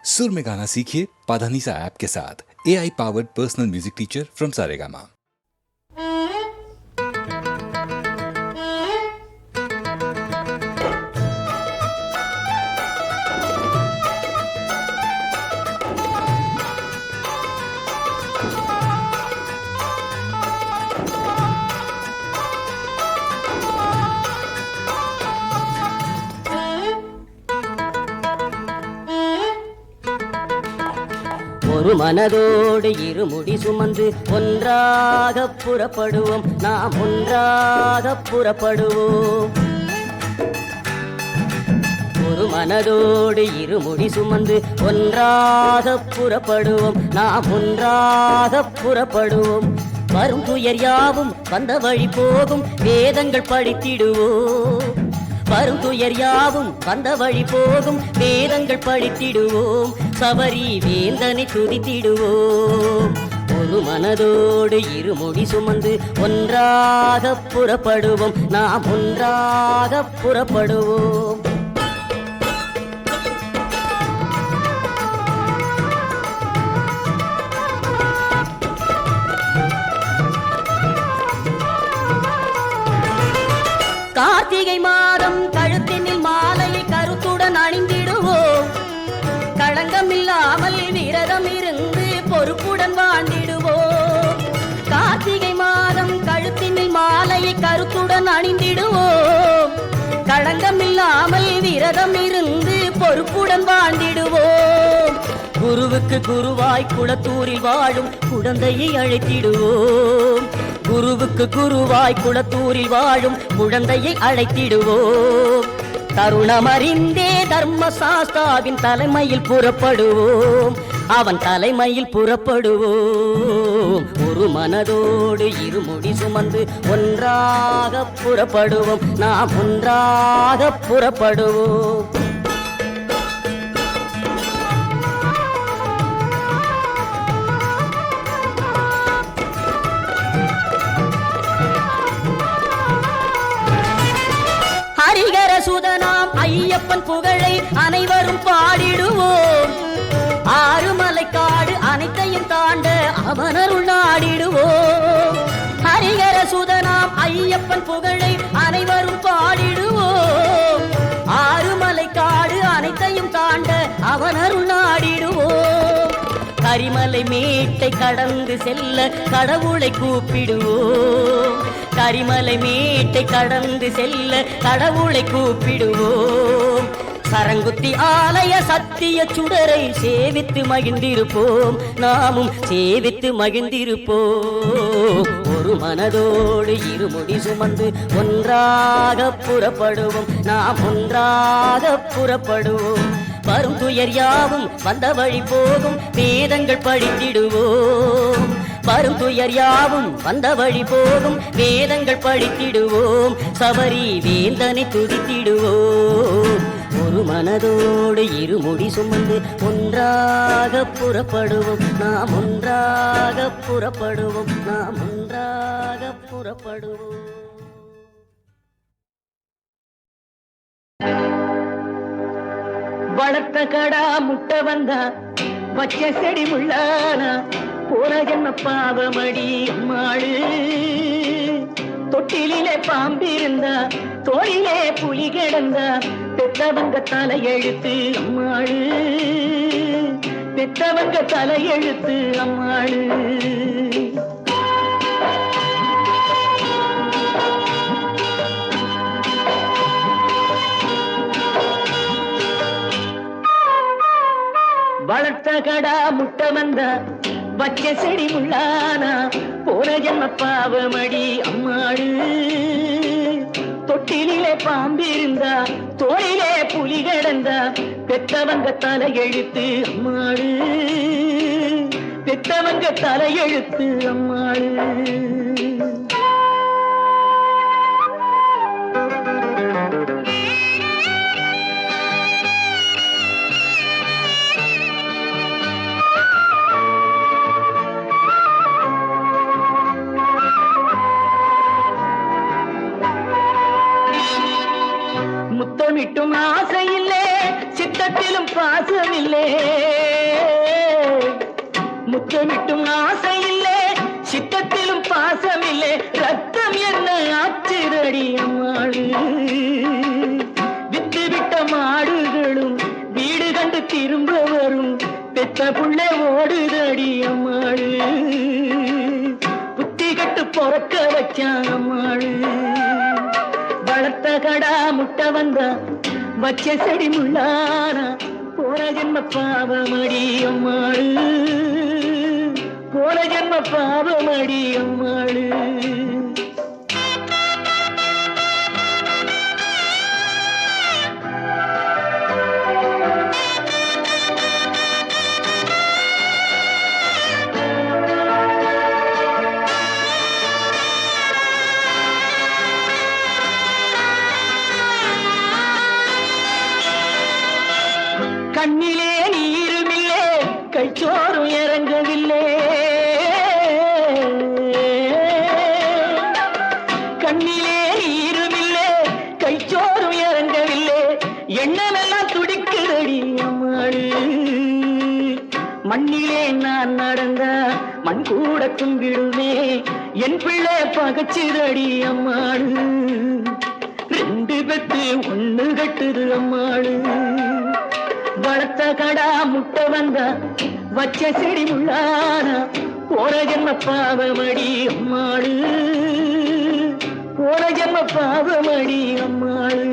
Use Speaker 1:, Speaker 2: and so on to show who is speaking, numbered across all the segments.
Speaker 1: सुर में गाना सीखिए पाधानीसा ऐप के साथ। AI powered personal music teacher from Saregama.
Speaker 2: ஒரு மனதோடு இருமுடி சுமந்து ஒன்றாக புறப்படுவோம், நாம் ஒன்றாக புறப்படுவோம். ஒரு மனதோடு இருமுடி சுமந்து ஒன்றாக புறப்படுவோம், நாம் ஒன்றாக புறப்படுவோம். வரும் துயர் யாவும் வந்த வழி போகும், வேதங்கள் படித்திடுவோம். வரும் துயர் யாவும் வந்த வழி போகும், வேதங்கள் படித்திடுவோம். சபரி வேந்தனை துதித்திடுவோம். ஒரு மனதோடு இருமுடி சுமந்து ஒன்றாக புறப்படுவோம், நாம் ஒன்றாக புறப்படுவோம். கார்த்திகை மாதம் கழுத்தினில் மாலையை கருத்துடன் அணிந்திடுவோம். களங்கம் இல்லாமல் விரதம் இருந்து பொறுப்புடன் வாழ்ந்திடுவோம். கார்த்திகை மாதம் கழுத்தினில் மாலையை கருத்துடன் அணிந்திடுவோம். களங்கம் இல்லாமல் விரதம் இருந்து பொறுப்புடன் வாழ்ந்திடுவோம். குருவுக்கு குருவாய் குளத்தூரில் வாழும் குழந்தையை அழைத்திடுவோம். குருவுக்கு குருவாய் குளத்தூரில் வாழும் குழந்தையை அழைத்திடுவோம். தருணமறிந்தே தர்ம சாஸ்தாவின் தலைமையில் புறப்படுவோம், அவன் தலைமையில் புறப்படுவோம். ஒரு மனதோடு இருமுடி சுமந்து ஒன்றாக புறப்படுவோம், நாம் ஒன்றாக புறப்படுவோம். ஹரிகர சுதனாம் ஐயப்பன் புகழை அனைவரும் பாடிடுவோம். ஆறுமலை காடு அனைத்தையும் தாண்ட அவனருள் நாடிடுவோம். ஹரிகர சுதனாம் ஐயப்பன் புகழை அனைவரும் பாடிடுவோம். ஆறுமலை காடு அனைத்தையும் தாண்ட அவனருள் நாடிடுவோம். கரிமலை மேட்டை கடந்து செல்ல கடவுளை கூப்பிடுவோம். கரிமலை மேட்டை கடந்து செல்ல கடவுளை கூப்பிடுவோம். சரங்குத்தி ஆலய சத்திய சுடரை சேவித்து மகிழ்ந்திருப்போம், நாமும் சேவித்து மகிழ்ந்திருப்போம். ஒரு மனதோடு இருமுடி சுமந்து ஒன்றாக புறப்படுவோம், நாம் ஒன்றாக புறப்படுவோம். வரும் துயர் யாவும் வந்த வழி போகும், வேதங்கள் படித்திடுவோம். வரும் துயர் யாவும் வந்த வழி போகும், வேதங்கள் படித்திடுவோம். சபரி வேந்தனை துதித்திடுவோம். ஒரு மனதோடு இருமுடி சுமந்து ஒன்றாக புறப்படுவோம், நாம் ஒன்றாக புறப்படுவோம், நாம் ஒன்றாக புறப்படுவோம். வளர்த்த கடா முட்டை வந்தா வச்ச செடி முள்ளானா போன ஜன்ம பாவமடி அம்மாளு. தொட்டிலே பாம்பிருந்தா தோளிலே புலி கிடந்தா பெத்தவங்க தலையெழுத்து அம்மாளு. பெத்தவங்க தலையெழுத்து அம்மாளு. வளர்த்த கடா முட்டை வந்தா வச்ச செடி முள்ளானா போன ஜன்ம பாவமடி அம்மாளு. தொட்டிலே பாம்பிருந்தா தோளிலே புலி கிடந்தா பெத்தவங்க தலையெழுத்து அம்மாளு. பெத்தவங்க தலையெழுத்து அம்மாளு. முத்தமிட்டும் ஆசையில்லே, சித்தத்திலும் பாசமில்லே. முத்தமிட்டும் ஆசை இல்லை, சித்தத்திலும் பாசம் இல்லை, ரத்தம் என்ன ஆச்சிரடி அம்மாளு. வித்து விட்ட மாடுகளும் வீடு கண்டு திரும்ப வரும், பெத்த புள்ளை ஓடுதடி அம்மாளு. புத்தி கட்டு பொறக்க வச்சான் அம்மாளு. வளர்த்த கடா முட்டை வந்தா வச்ச செடி முள்ளானா, போன ஜென்ம பாவமடி அம்மாளு, போன ஜென்ம பாவமடி அம்மாளு. கண்ணிலே நீருமில்லே, கைச்சோறும் இறங்கவில்லை. கண்ணிலே நீருமில்லே, கைச்சோறும் இறங்கவில்லை, எண்ணமெல்லாம் துடிக்குதடி அம்மாளு. மண்ணிலே நான் நடந்தா மண் கூட கும்பிடுமே, என் பிள்ளை பகச்சிதடி அம்மாளு. ரெண்டு பெத்து ஒண்ணு கட்டுது அம்மாளு. வளர்த்த கடா முட்டை வந்தா வச்ச செடி முள்ளானா, போன ஜென்ம பாவமடி அம்மாளு, போன ஜென்ம பாவமடி அம்மாளு.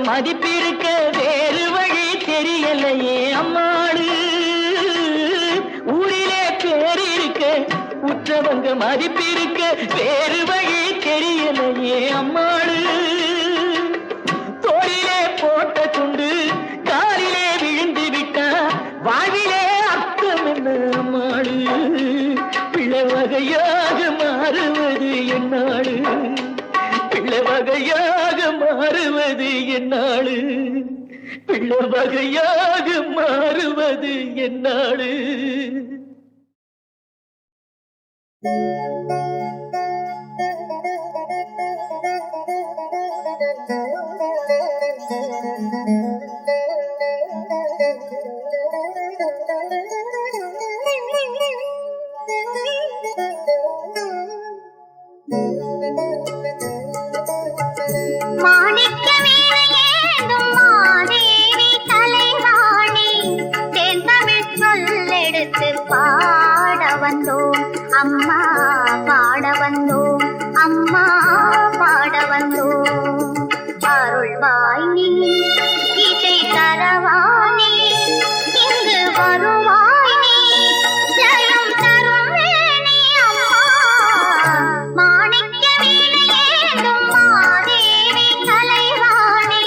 Speaker 2: மதிப்பிருக்க வேறு வழி தெரியலையே அம்மாளு. ஊரிலே பேர் இருக்க உற்றவங்க மதிப்பிருக்க வேறு வழி தெரியலையே அம்மாளு. தோளிலே போட்ட துண்டு காலிலே விழுந்து விட்டா வாழ்விலே அர்த்தம் என்ன அம்மாளு. பிள்ளை வகையாக மாறுவது என்னாளு, பிள்ளை வகையாக மாறுவது என்னாளு, பிள்ளை வகையாக மாறுவது என்னாளு.
Speaker 3: மாணிக்க வீணையேந்தும் மாதேவி தலைவாணி, தென்தமிழ் சொல்லெடுத்து பாட வந்தோம் அம்மா, பாட வந்தோம் அம்மா, பாட வந்தோம். அருள்வாய் நீ இசை தரவானே, இங்கு வருவாய் நீ ஜெயம் தரும் வேணி அம்மா. மாணிக்க வீணையேந்தும் மாதேவி தலைவாணி,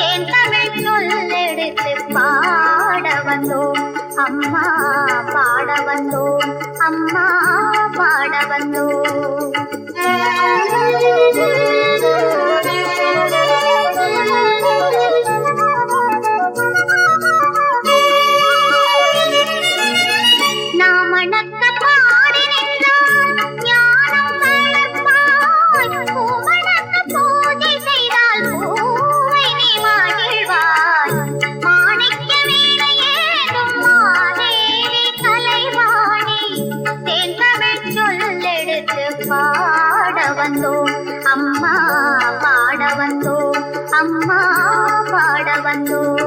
Speaker 3: தென்தமிழ் சொல்லெடுத்து பாட வந்தோம் அம்மா, பாட வந்தோம் அம்மா, பாட வந்தோம். நாமணக்க பாடி நின்றால் ஞானம் வளர்ப்பாய், பூமணக்க பூஜை செய்தால் பூவை நீ மகிழ்வாய். மாணிக்க வீணையேந்தும் மாதேவி தலைவாணி, தென்தமிழ் சொல்லெடுத்து பாட வந்தோம் அம்மா, பாட வந்தோம் அம்மா, பாட வந்தோம்.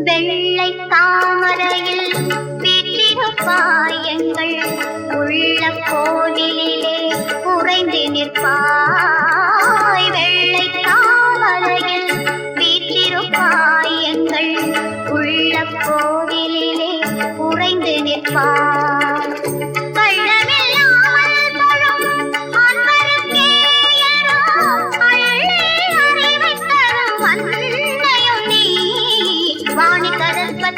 Speaker 3: வெள்ளை தாமரையில் வீற்றிருப்பாய், எங்கள் உள்ள கோவிலிலே உறைந்து நிற்பாய். வெள்ளை தாமரையில் வீற்றிருப்பாய், எங்கள் உள்ள கோவிலிலே உறைந்து நிற்பாய். கள்ளமில்லாமல் தொழும் அன்பருக்கே எல்லாம் அள்ளி அறிவை தரும் அன்னையும் நீ. வா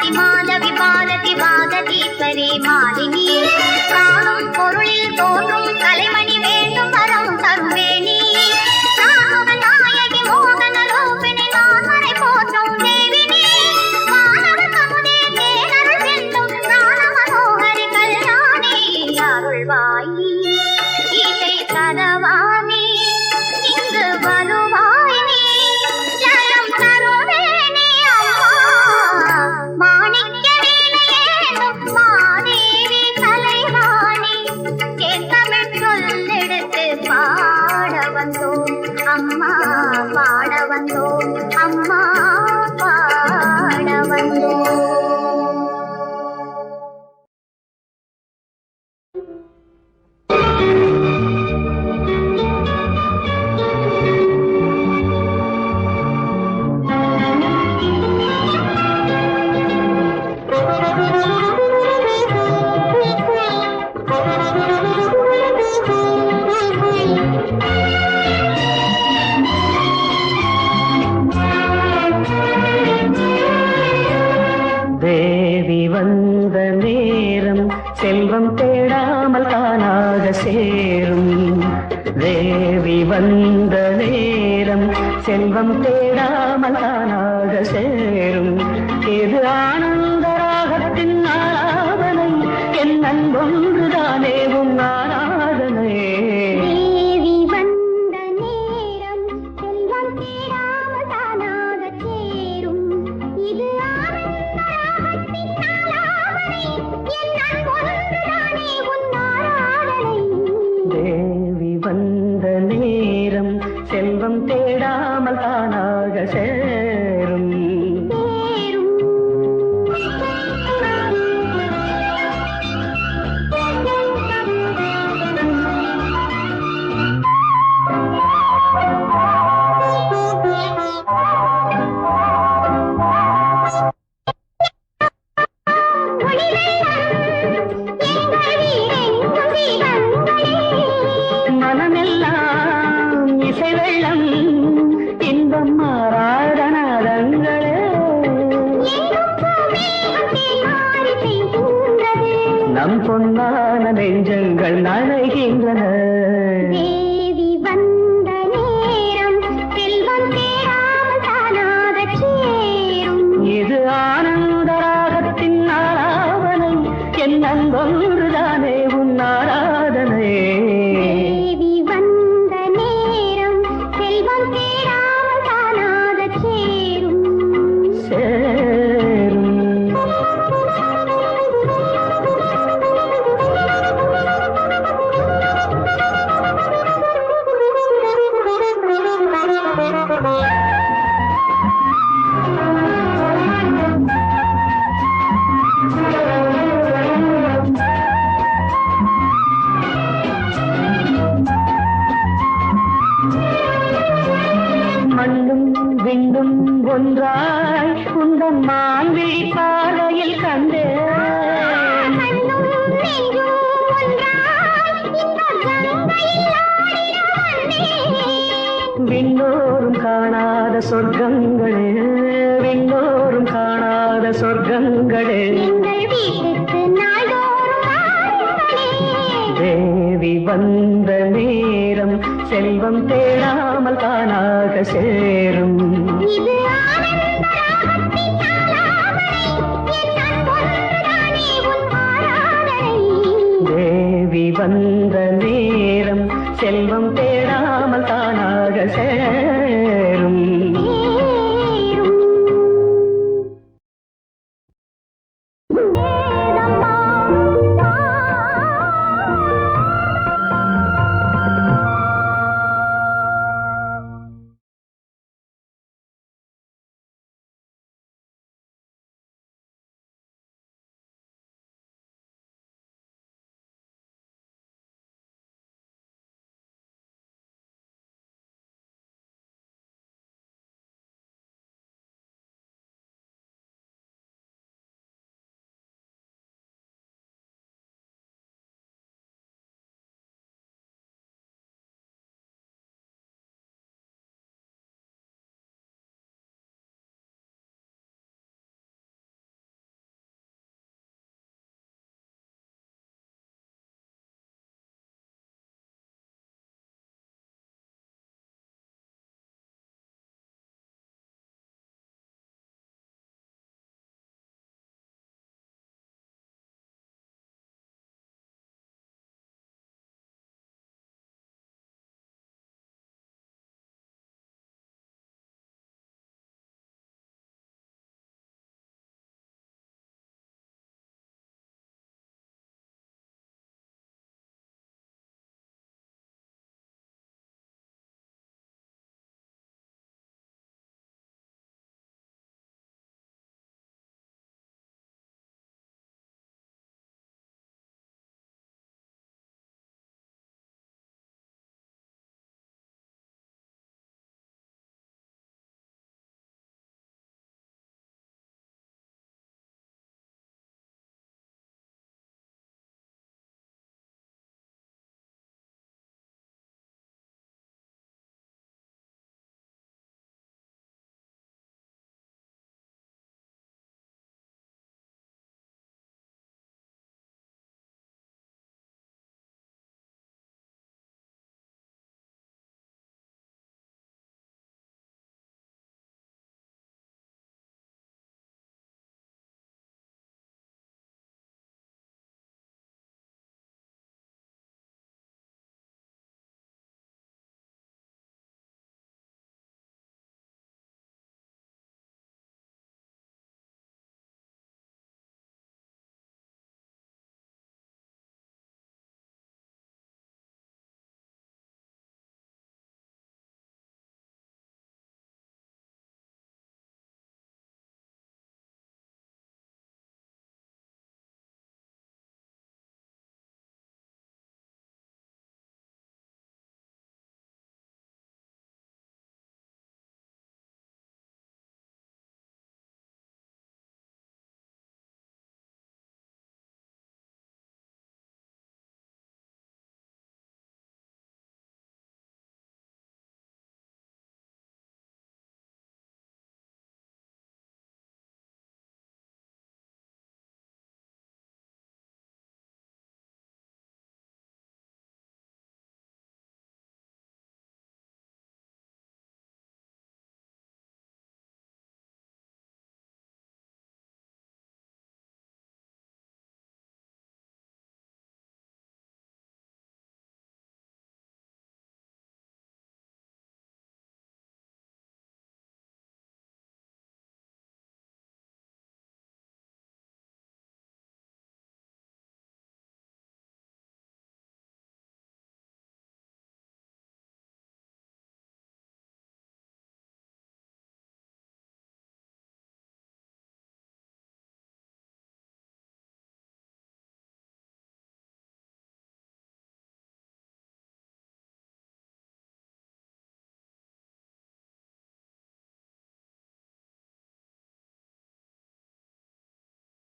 Speaker 3: ஆதி மாதவி பாரதி வாகதீஸ்வரி மாலினி காணும் பொருளில் தோன்றும் கலைமணி வேண்டும் வரம் தருவேணி நாமவன் நாயகி மோகன லோபினி நான்மறை போற்றும் தேவினி வானவ கமுதே தேனருள் செல்லும் ஞான மனோகரி கல்யாணி அருள்வாயி இசை தரவாணி இங்கு வருவாய் நீ ஜலம் தருவேணி அம்மா மாணிக்க வீணையேனும் மாதேவி கலைவாணி என் தமிழ் சொல்லெடுத்து பாட வந்தோம் அம்மா பாட வந்தோம் அம்மா பாட வந்தோம்.
Speaker 2: தேவி வந்த நேரம் செல்வம் தேடாமல் தானாக சேரும். தேவி வந்த நேரம் செல்வம் தேடாமல் தானாக சேரும். இது ஆனந்த ராகத்தின் ஆராதனை, என் அன்பொன்றுதானே உன் ஆராதனை.
Speaker 3: தேவி வந்த நேரம் செல்வம் தேடாமல் தானாக சேரும். இது ஆனந்த ராகத்தின் ஆலாபனை, என் அன்பொன்றுதானே உன் ஆராதனை.
Speaker 2: தேவி வந்த நேரம் செல்வம் தேடாமல் தானாக சேரும். மனமெல்லாம் இசை வெள்ளம், இன்பம் மாறாதனாதங்களே. நம் பொன்னான நெஞ்சங்கள் நனைகின்றன.
Speaker 3: தேவி வந்த நேரம் செல்வம் தேடாமல் தானாக சேரும்.
Speaker 2: இது ஆனந்த ராகத்தின் ஆராதனை, என் அன்பொன்றுதானே உன் ஆராதனை.
Speaker 3: தேவி வந்த நேரம் செல்வம் தேடாமல் தானாக சேரும்.
Speaker 2: சேரும். மண்ணும் விண்ணும் ஒன்றாய் உந்தன் மான்விழி பாதையில் கண்டேன்.
Speaker 3: கண்ணும் நெஞ்சும் ஒன்றாய் இந்த கங்கையில் ஆடிட வந்தேன்.
Speaker 2: விண்ணோரும் காணாத சொர்க்கங்களே, விண்ணோரும் காணாத சொர்க்கங்களே.
Speaker 3: எங்கள் வீட்டுக்கு நாள்தோறும் வாருங்களே.
Speaker 2: தேவி வந்த நேரம் செல்வம் தேடாமல் தானாக சேரும்.
Speaker 3: இது